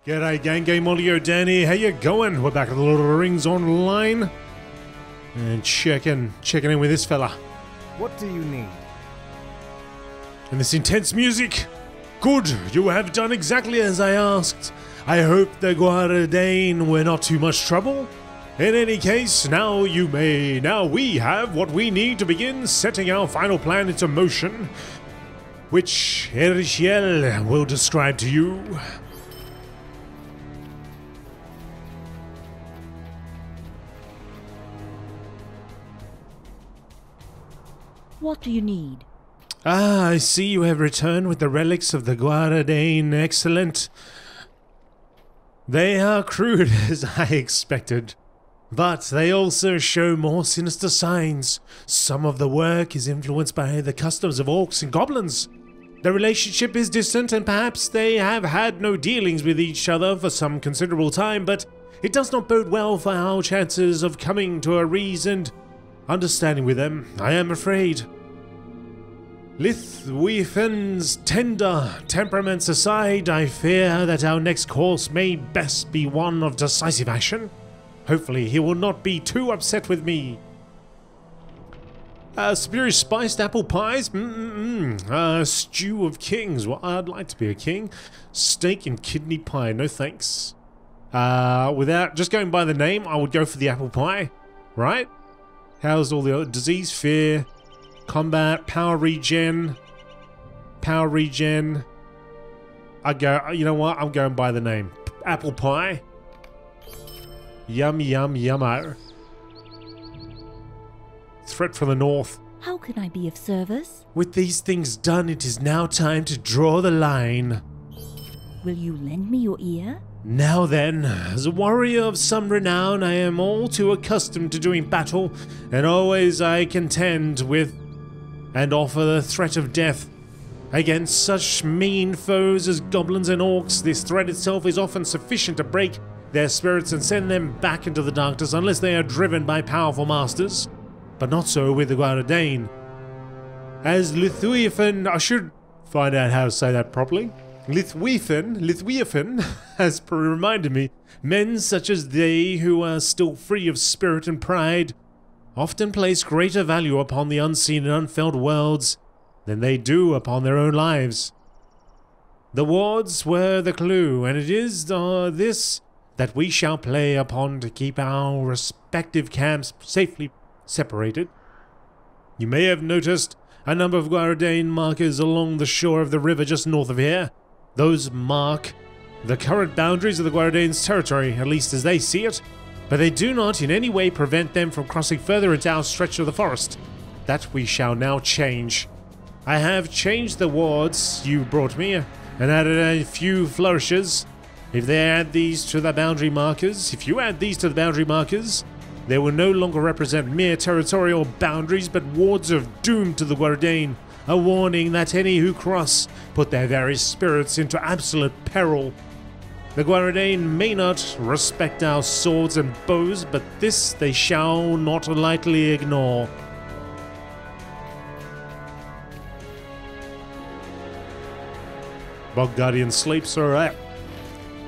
G'day gang, GameolioDan here. How you going? We're back at the Lord of the Rings online. And checking in with this fella. What do you need? And this intense music. Good, you have done exactly as I asked. I hope the Guaredain were not too much trouble. In any case, now we have what we need to begin setting our final plan into motion, which Erichiel will describe to you. What do you need? Ah, I see you have returned with the relics of the Guaredain. Excellent. They are crude, as I expected. But they also show more sinister signs. Some of the work is influenced by the customs of orcs and goblins. The relationship is distant, and perhaps they have had no dealings with each other for some considerable time, but it does not bode well for our chances of coming to a reasoned understanding with them, I am afraid. Lithuifan's tender temperaments aside, I fear that our next course may best be one of decisive action. Hopefully he will not be too upset with me. Superior spiced apple pies? Stew of kings. Well, I'd like to be a king. Steak and kidney pie, no thanks. Without just going by the name, I would go for the apple pie, right? How's all the other disease, fear, combat, power regen? I go, you know what? I'm going by the name. Apple pie. Yum, yum, yummo. Threat from the north. How can I be of service? With these things done, it is now time to draw the line. Will you lend me your ear? Now then, as a warrior of some renown, I am all too accustomed to doing battle, and always I contend with and offer the threat of death. Against such mean foes as goblins and orcs, this threat itself is often sufficient to break their spirits and send them back into the darkness unless they are driven by powerful masters. But not so with the Guaredain. As Lithuiafan, I should find out how to say that properly. Lithuiafan has reminded me, men such as they who are still free of spirit and pride often place greater value upon the unseen and unfelt worlds than they do upon their own lives. The wards were the clue, and it is this that we shall play upon to keep our respective camps safely separated. You may have noticed a number of Guaredain markers along the shore of the river just north of here. Those mark the current boundaries of the Guaredain's territory, at least as they see it, but they do not in any way prevent them from crossing further into our stretch of the forest. That we shall now change. I have changed the wards you brought me, and added a few flourishes. If you add these to the boundary markers, they will no longer represent mere territorial boundaries, but wards of doom to the Guaredain. A warning that any who cross put their very spirits into absolute peril. The Guaredain may not respect our swords and bows, but this they shall not lightly ignore. Bog Guardian sleeps, alright.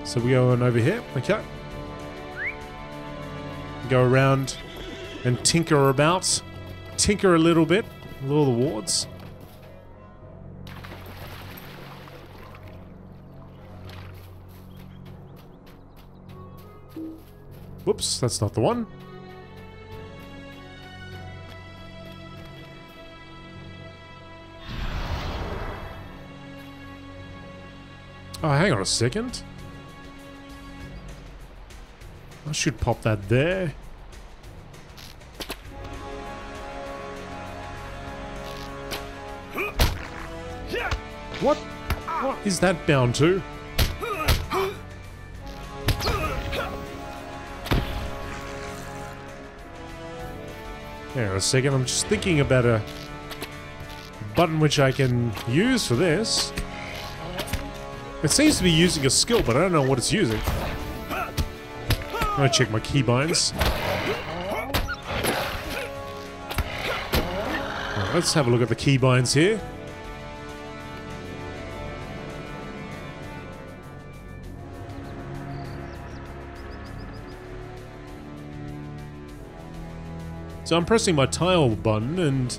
So we go on over here, okay. Go around and tinker about. Tinker a little bit with all the wards. Whoops, that's not the one. Oh, hang on a second. I should pop that there. What? What is that bound to? Hang on a second, I'm just thinking about a button which I can use for this. It seems to be using a skill, but I don't know what it's using. I'm gonna check my keybinds. Right, let's have a look at the keybinds here. So I'm pressing my tile button and it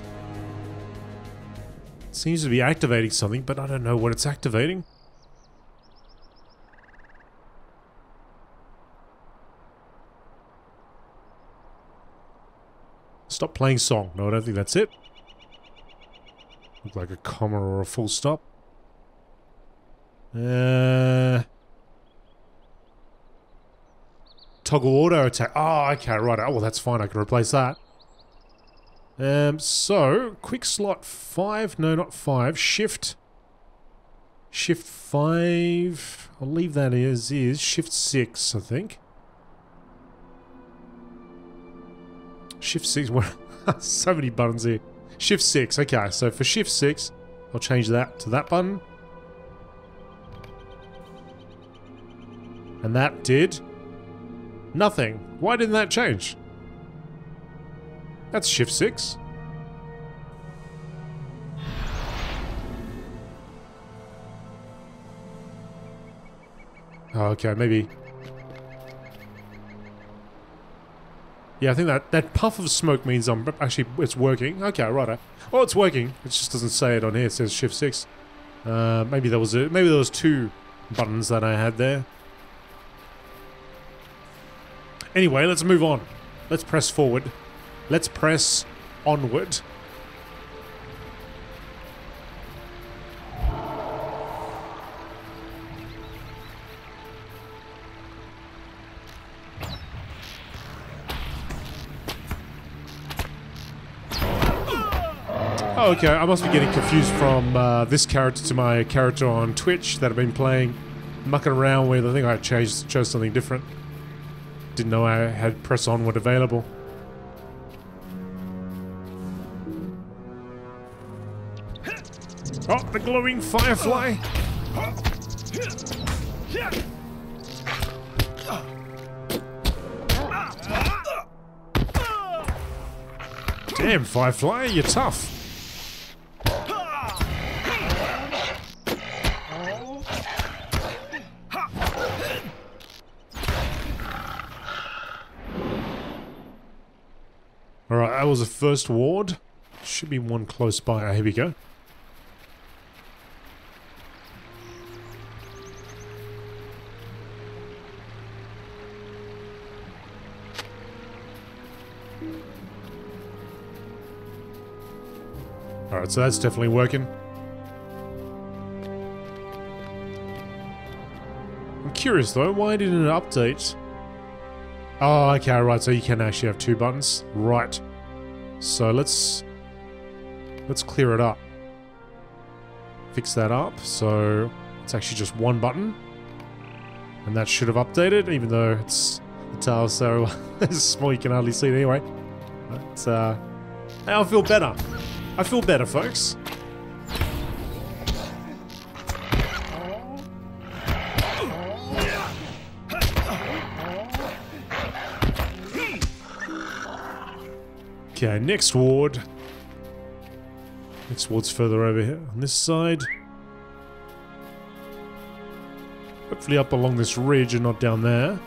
seems to be activating something, but I don't know what it's activating. Stop playing song. No, I don't think that's it. Look like a comma or a full stop. Toggle auto attack. Oh, okay, right. Oh, well, that's fine. I can replace that. So, quick slot 5. No, not 5. Shift 5. I'll leave that as is. Shift 6, I think. Shift 6. So many buttons here. Shift 6. Okay, so for Shift 6, I'll change that to that button. And that did nothing. Why didn't that change? That's Shift 6. Oh, okay, maybe. Yeah, I think that puff of smoke means it's working. Okay, righto. Oh, it's working. It just doesn't say it on here. It says Shift 6. Maybe there was maybe there was 2 buttons that I had there. Anyway, let's move on. Let's press forward. Let's press onward. Oh, okay, I must be getting confused from this character to my character on Twitch that I've been playing, mucking around with. I think I chose something different. Didn't know I had press onward available. Oh, the glowing firefly! Damn, firefly, you're tough. Alright, that was the first ward. Should be one close by. Oh, here we go. Alright, so that's definitely working. I'm curious though, why didn't it update? Oh, okay, right, so you can actually have 2 buttons. Right. So let's clear it up. Fix that up, so it's actually just 1 button. And that should have updated, even though it's the tile so small you can hardly see it anyway. But, hey, I feel better. I feel better, folks. Okay, next ward. Next ward's further over here on this side. Hopefully up along this ridge and not down there.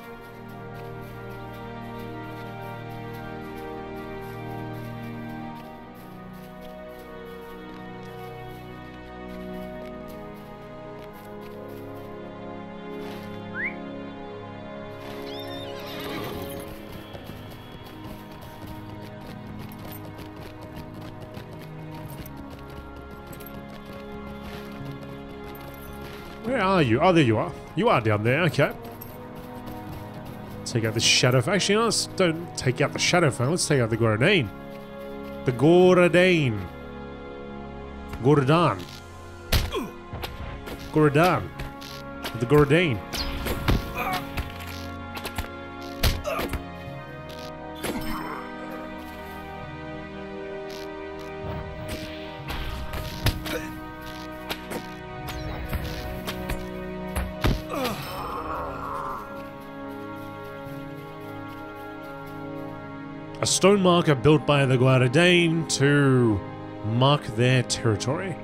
Where are you? Oh, there you are. You are down there, okay. Take out the shadow. Actually, no, let's don't take out the shadow phone. Let's take out the Guaredain. The Guaredain. Guaredain. Guaredain. The Guaredain. A stone marker built by the Guaredain to mark their territory.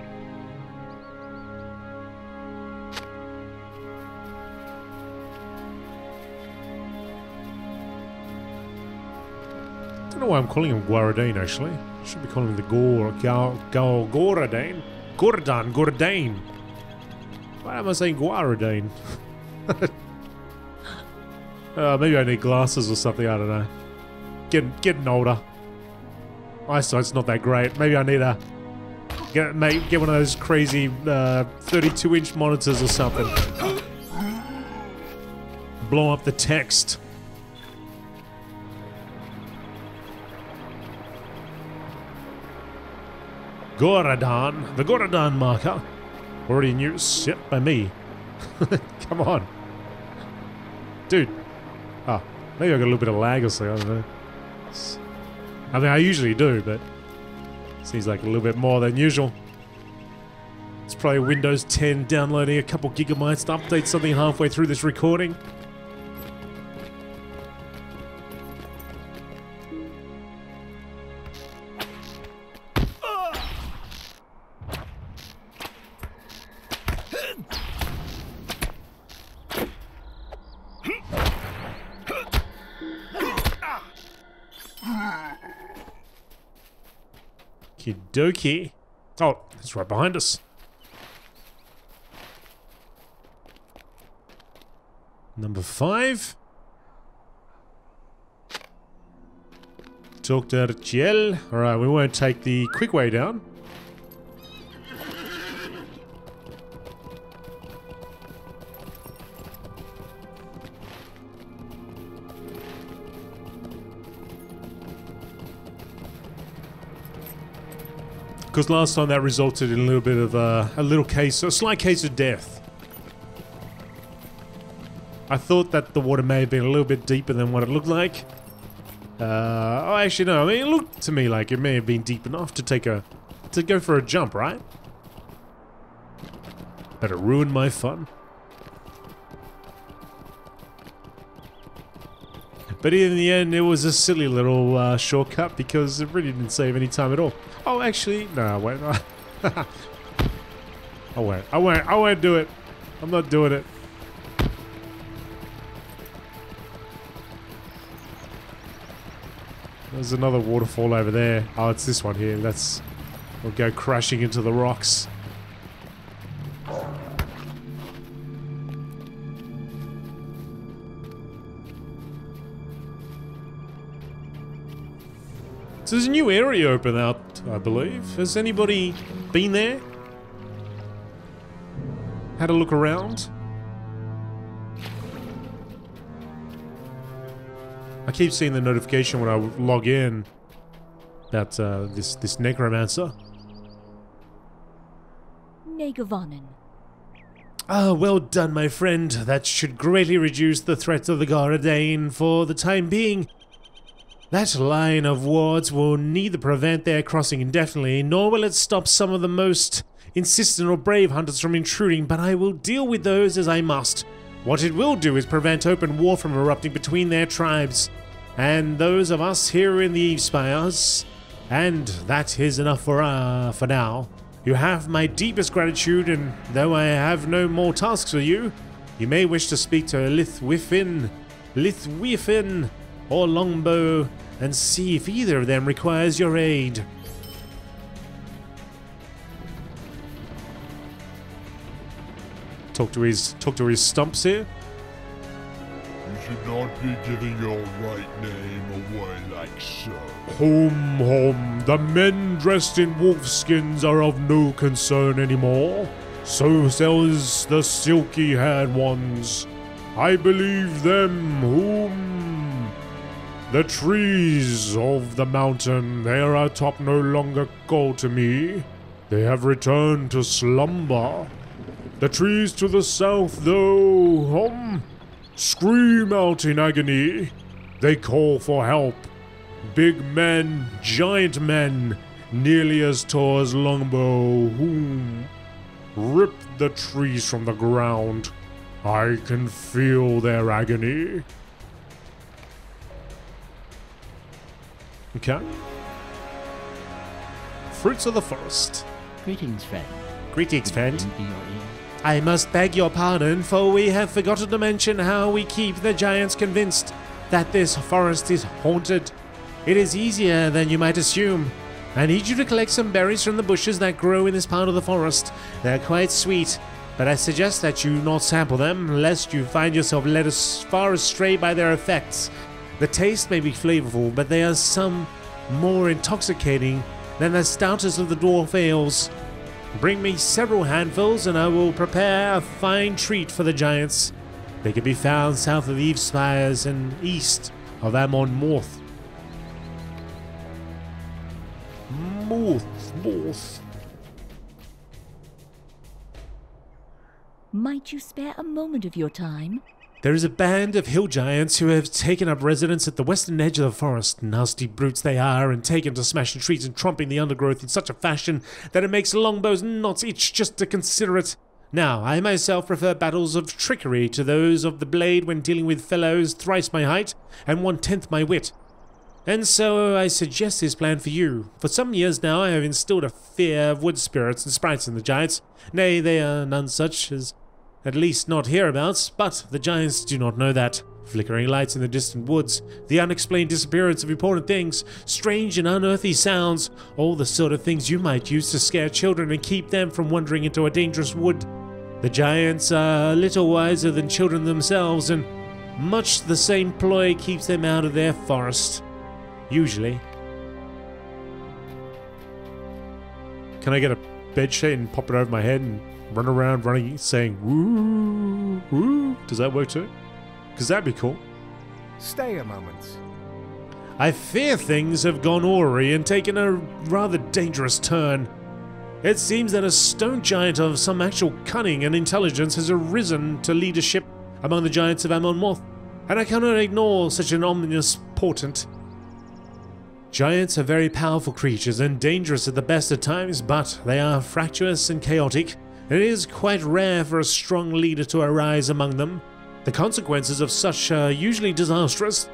don't know why I'm calling him Guaredain, actually. I should be calling him the Guaredain. Guaredain. Why am I saying Guaredain? Maybe I need glasses or something, I don't know. Getting older. Eyesight's not that great. Maybe I need to get one of those crazy 32-inch monitors or something. Blow up the text. Guaredain, the Guaredain marker. Already in use. Yep, by me. Come on. Dude. Ah, maybe I got a little bit of lag or something, I don't know. I mean, I usually do, but seems like a little bit more than usual. It's probably Windows 10 downloading a couple gigabytes to update something halfway through this recording. Okie. Oh, it's right behind us. Number 5. Dr. Gel. Alright, we won't take the quick way down. Because last time that resulted in a little bit of a slight case of death. I thought that the water may have been a little bit deeper than what it looked like. Oh, actually no, I mean it looked to me like it may have been deep enough to go for a jump, right? But it ruined my fun. But in the end, it was a silly little shortcut because it really didn't save any time at all. Oh, actually, no, wait. I won't do it. I'm not doing it. There's another waterfall over there. Oh, it's this one here. We'll go crashing into the rocks. So there's a new area open out, I believe. Has anybody been there? Had a look around? I keep seeing the notification when I log in about this necromancer. Negavanen. Ah, well done, my friend. That should greatly reduce the threat of the Guaredain for the time being. That line of wards will neither prevent their crossing indefinitely, nor will it stop some of the most insistent or brave hunters from intruding, but I will deal with those as I must. What it will do is prevent open war from erupting between their tribes and those of us here in the Eavespires. And that is enough for now. You have my deepest gratitude, and though I have no more tasks for you, you may wish to speak to Lithwifin, or Longbow, and see if either of them requires your aid. Talk to his stumps here. You should not be giving your right name away like so. Home, the men dressed in wolf skins are of no concern anymore. So says the silky-haired ones. I believe them whom... The trees of the mountain, there atop no longer call to me. They have returned to slumber. The trees to the south, though, scream out in agony. They call for help. Big men, giant men, nearly as tall as Longbow, whom rip the trees from the ground. I can feel their agony. Okay. Fruits of the forest. Greetings, friend. Greetings, friend. Lend me your ear. I must beg your pardon, for we have forgotten to mention how we keep the giants convinced that this forest is haunted. It is easier than you might assume. I need you to collect some berries from the bushes that grow in this part of the forest. They're quite sweet, but I suggest that you not sample them, lest you find yourself led as far astray by their effects. The taste may be flavorful, but they are some more intoxicating than the stoutest of the dwarf ales. Bring me several handfuls, and I will prepare a fine treat for the giants. They can be found south of the Evespires and east of MMORPG. Morph. Might you spare a moment of your time? There is a band of hill giants who have taken up residence at the western edge of the forest. Nasty brutes they are, and taken to smashing trees and tromping the undergrowth in such a fashion that it makes longbow's knots itch just to consider it. Now, I myself prefer battles of trickery to those of the blade when dealing with fellows thrice my height and 1/10 my wit. And so I suggest this plan for you. For some years now I have instilled a fear of wood spirits and sprites in the giants. Nay, they are none such as, at least not hereabouts, but the giants do not know that. Flickering lights in the distant woods, the unexplained disappearance of important things, strange and unearthly sounds, all the sort of things you might use to scare children and keep them from wandering into a dangerous wood. The giants are little wiser than children themselves, and much the same ploy keeps them out of their forest. Usually. Can I get a bed sheet and pop it over my head and run around saying woo, woo? Does that work too? Because that'd be cool. Stay a moment. I fear things have gone awry and taken a rather dangerous turn. It seems that a stone giant of some actual cunning and intelligence has arisen to leadership among the giants of MMORPG, and I cannot ignore such an ominous portent. Giants are very powerful creatures and dangerous at the best of times, but they are fractious and chaotic, and it is quite rare for a strong leader to arise among them. The consequences of such are usually disastrous,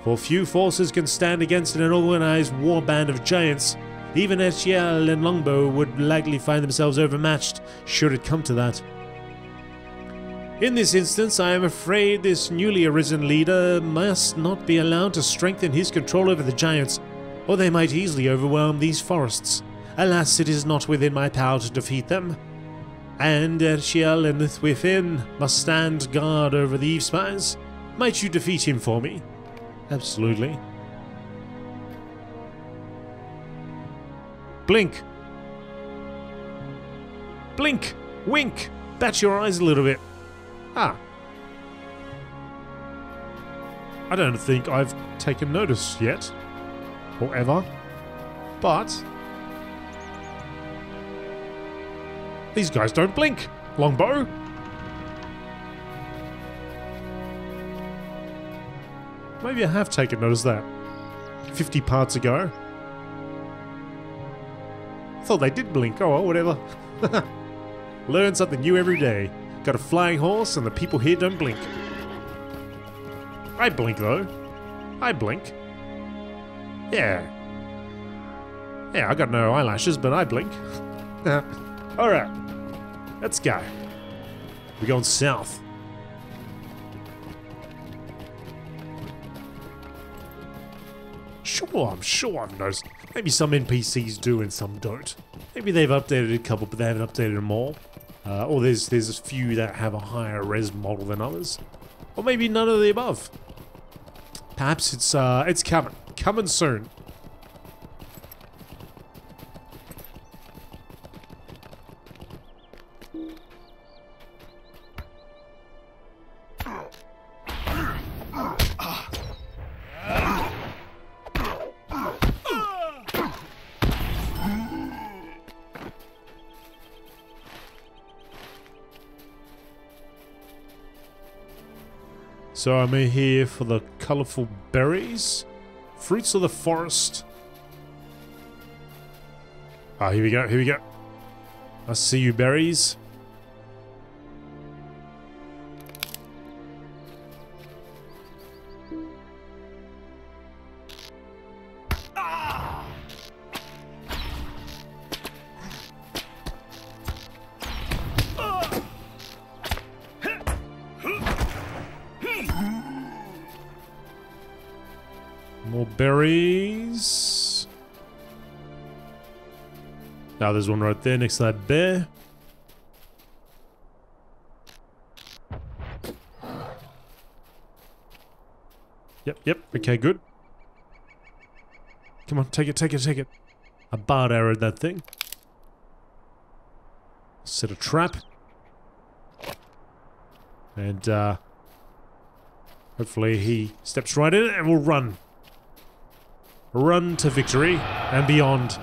for few forces can stand against an organized war band of giants. Even Etiel and Longbow would likely find themselves overmatched, should it come to that. In this instance, I am afraid this newly arisen leader must not be allowed to strengthen his control over the giants, or they might easily overwhelm these forests. Alas, it is not within my power to defeat them. And Etiel and Within must stand guard over the Evespires. Might you defeat him for me? Absolutely. Blink! Blink! Wink! Bat your eyes a little bit. Ah. I don't think I've taken notice yet. Or ever. But these guys don't blink. Longbow. Maybe I have taken notice of that 50 parts ago. I thought they did blink. Oh well, whatever. Learn something new every day. Got a flying horse and the people here don't blink. I blink though. I blink. Yeah. Yeah, I got no eyelashes, but I blink. Alright. Let's go. We're going south. Sure, I'm sure I've noticed. Maybe some NPCs do and some don't. Maybe they've updated a couple, but they haven't updated them all. Or there's a few that have a higher res model than others. Or maybe none of the above. Perhaps it's coming. Coming soon. So I'm here for the colourful berries. Fruits of the forest. Ah, here we go, here we go. I see you, berries. More berries. Now there's one right there next to that bear. Yep. Okay, good. Come on, take it. I bard arrowed that thing. Set a trap. And, hopefully he steps right in and we'll run. Run to victory and beyond.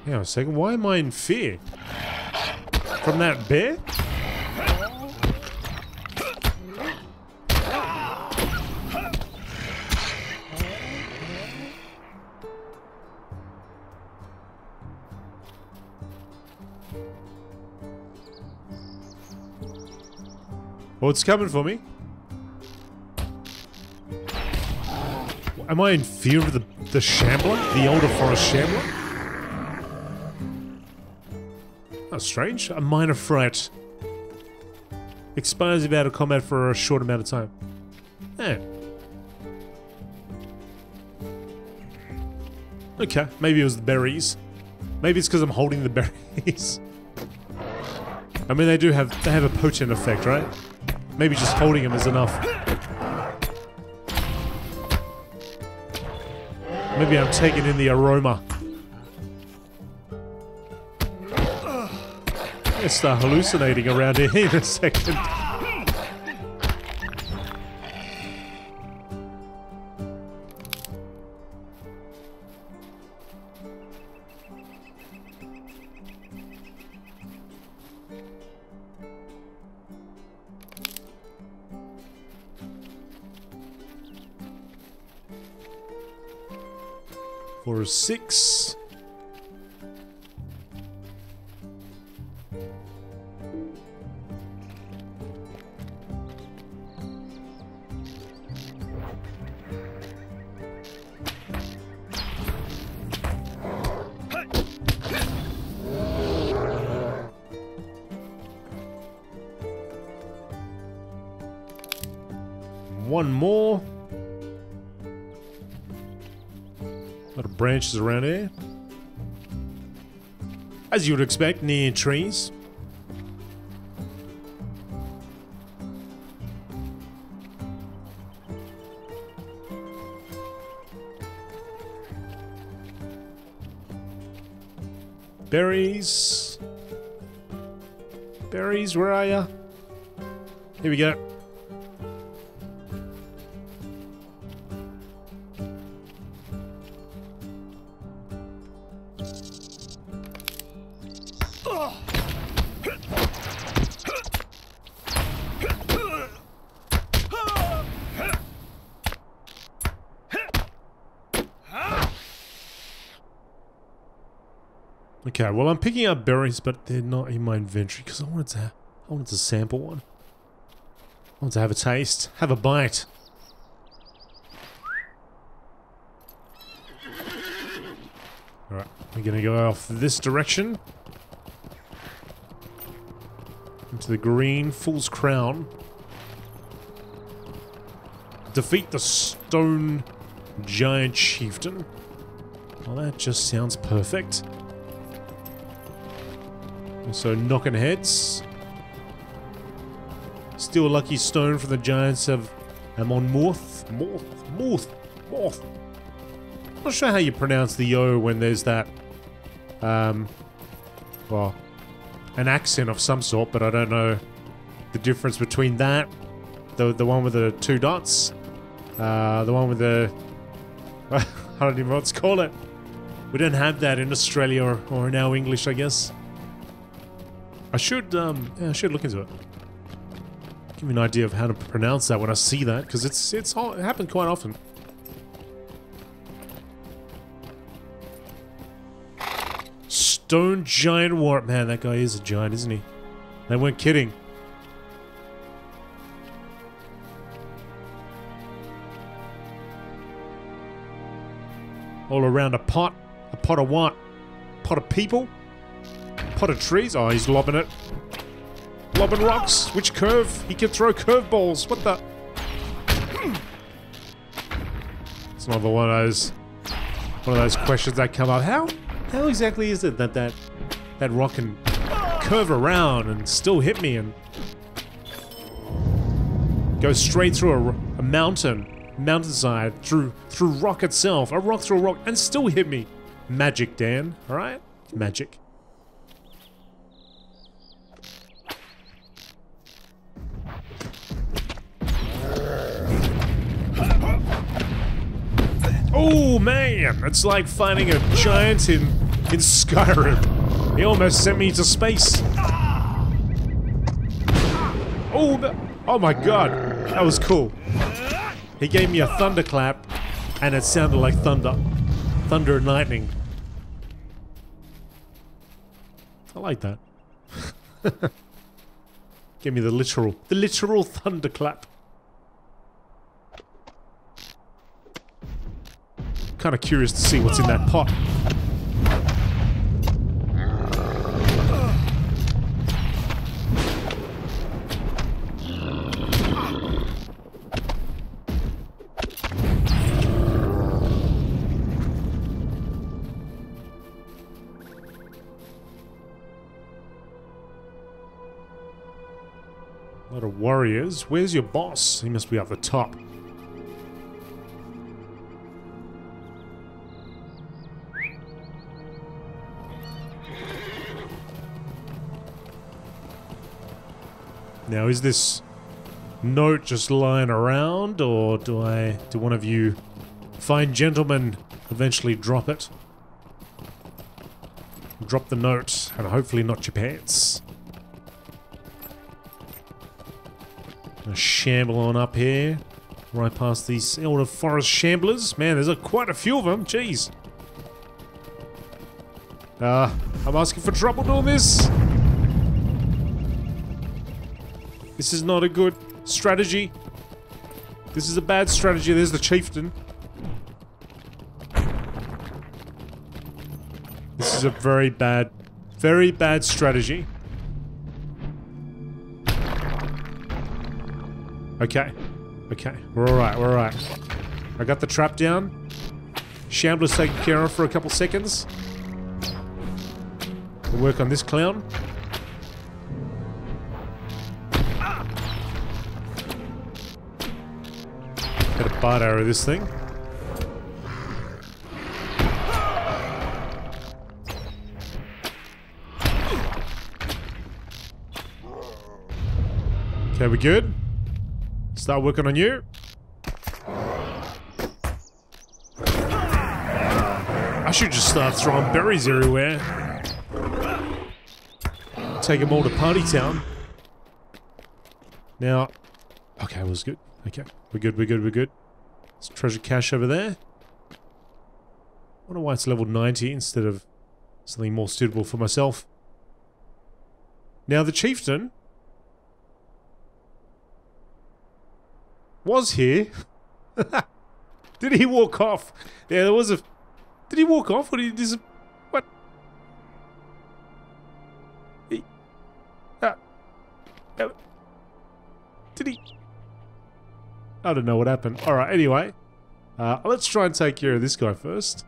Hang on a second, why am I in fear? From that bear? Oh, it's coming for me. Am I in fear of the shambler? The older forest shambler? That's strange. A minor fright. Expires if out of combat for a short amount of time. Eh. Okay, maybe it was the berries. Maybe it's because I'm holding the berries. I mean, they have a potent effect, right? Maybe just holding them is enough. Maybe I'm taking in the aroma. I'm gonna start hallucinating around here in a second. For 6. One more. A lot of branches around here. As you would expect, near trees. Berries. Berries, where are ya? Here we go. Okay, well I'm picking up berries, but they're not in my inventory because I wanted to sample one. I wanted to have a taste, have a bite. Alright, we're gonna go off this direction. Into the green Fool's Crown. Defeat the stone giant chieftain. Well, that just sounds perfect. Also knocking heads. Still a lucky stone from the giants of Morth. I'm not sure how you pronounce the O when there's that, well, an accent of some sort, but I don't know the difference between that, the one with the 2 dots, the one with the, I don't even know what to call it. We don't have that in Australia or in our English, I guess. I should look into it. Give me an idea of how to pronounce that when I see that, because it happens quite often. Stone giant warp. Man, that guy is a giant, isn't he? They weren't kidding. All around a pot. A pot of what? Pot of people? Potted trees. Oh, he's lobbing it. Lobbing rocks. Which curve? He can throw curveballs. What the? It's another one of those questions that come up. How exactly is it that rock can curve around and still hit me and go straight through a mountainside, through rock itself, a rock through a rock, and still hit me? Magic, Dan. All right, magic. Oh man, it's like finding a giant in Skyrim. He almost sent me to space. Oh my god, that was cool. He gave me a thunderclap, and it sounded like thunder. Thunder and lightning. I like that. Give me the literal thunderclap. Kind of curious to see what's in that pot. A lot of warriors. Where's your boss? He must be up the top. Now, is this note just lying around, or do one of you fine gentlemen eventually drop it? Drop the note, and hopefully not your pants. Gonna shamble on up here, right past these elder forest shamblers. Man, there's quite a few of them, jeez. I'm asking for trouble doing this. This is not a good strategy. This is a bad strategy. There's the chieftain. This is a very bad strategy. Okay. Okay. We're alright. I got the trap down. Shambler's taken care of for a couple seconds. We'll work on this clown. Got a bard arrow this thing. Okay, we good? Start working on you. I should just start throwing berries everywhere. Take them all to Party Town. Now, okay, it was good. Okay, we're good. There's treasure cache over there. I wonder why it's level 90 instead of something more suitable for myself. Now, the chieftain was here. Did he walk off? Yeah, there was a... Did he walk off? Or did he what? He... did he... I don't know what happened. Alright, anyway. Let's try and take care of this guy first.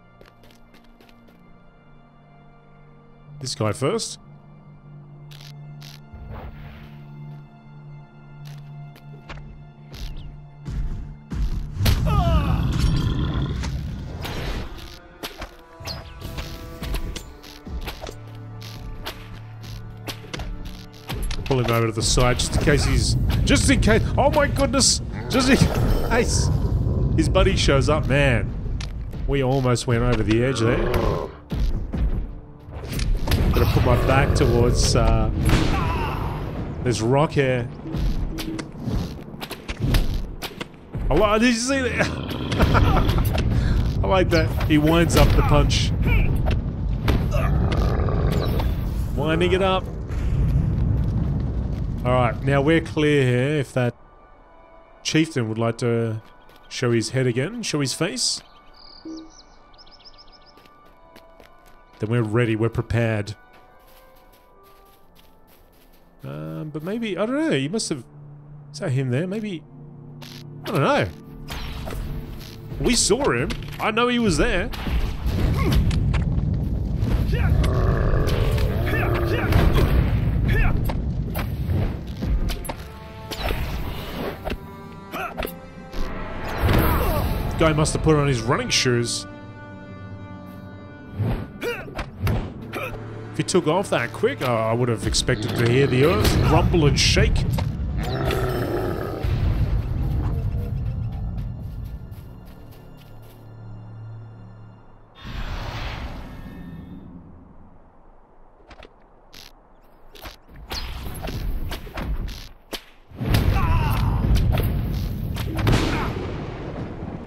Pull him over to the side just in case he's... Just in case... Oh my goodness! Just in case his buddy shows up, man. We almost went over the edge there. Gotta put my back towards this rock here. Did you see that? I like that. He winds up the punch. Winding it up. Alright, now we're clear here if that chieftain would like to show his head again, show his face. Then we're ready, we're prepared. But maybe, I don't know, you must have... Is that him there? Maybe... I don't know. We saw him. I know he was there. The guy must have put on his running shoes. If he took off that quick, I would have expected to hear the earth rumble and shake.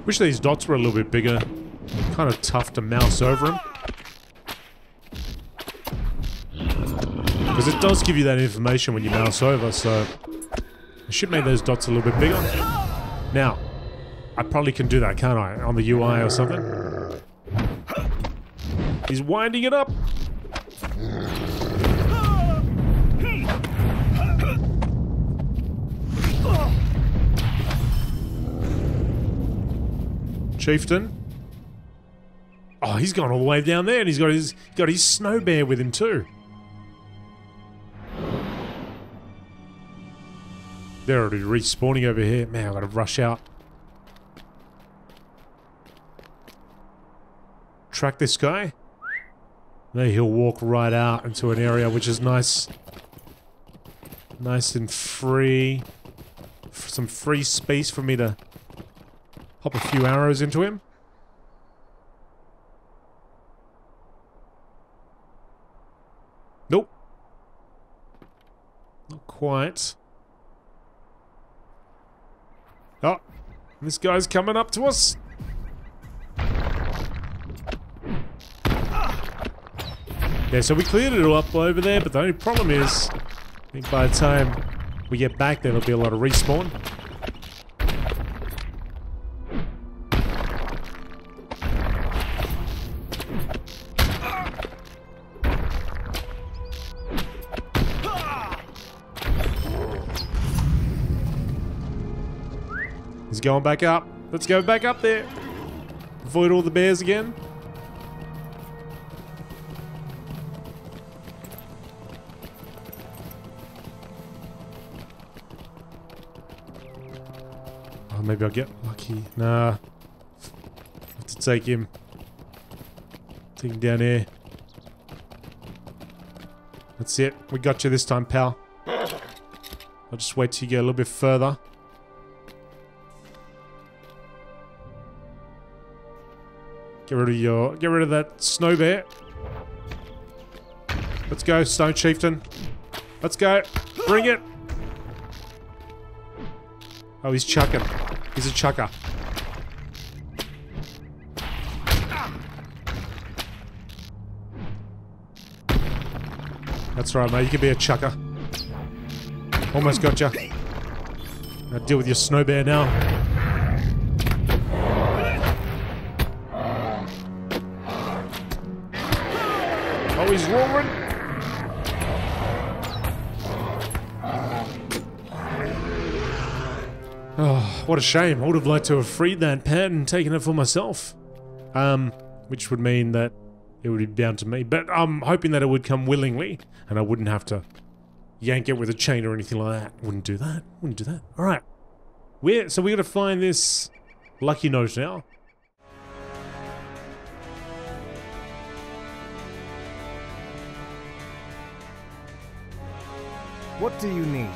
Wish these dots were a little bit bigger. Kind of tough to mouse over them. Because it does give you that information when you mouse over, so... I should make those dots a little bit bigger. Now, I probably can do that, can't I? On the UI or something? He's winding it up! Chieftain. Oh, he's gone all the way down there, and he's got his snow bear with him too. They're already respawning over here. Man, I gotta rush out. Track this guy. Then he'll walk right out into an area which is nice. Nice and free. Some free space for me to pop a few arrows into him. Nope. Not quite. Oh, this guy's coming up to us. Yeah, so we cleared it all up over there, but the only problem is, I think by the time we get back there, there'll be a lot of respawn. He's going back up. Let's go back up there. Avoid all the bears again. Oh, maybe I'll get lucky. Nah. Have to take him. Take him down here. That's it. We got you this time, pal. I'll just wait till you get a little bit further. Get rid of that snow bear. Let's go, Stone Chieftain. Let's go. Bring it. Oh, he's chucking. He's a chucker. That's right, mate. You can be a chucker. Almost got you. Now deal with your snow bear now. Oh, he's roaring. Oh, what a shame. I would have liked to have freed that pet and taken it for myself. Which would mean that it would be bound to me. But I'm hoping that it would come willingly and I wouldn't have to yank it with a chain or anything like that. Wouldn't do that. Wouldn't do that. Alright. So we gotta find this lucky note now. What do you need?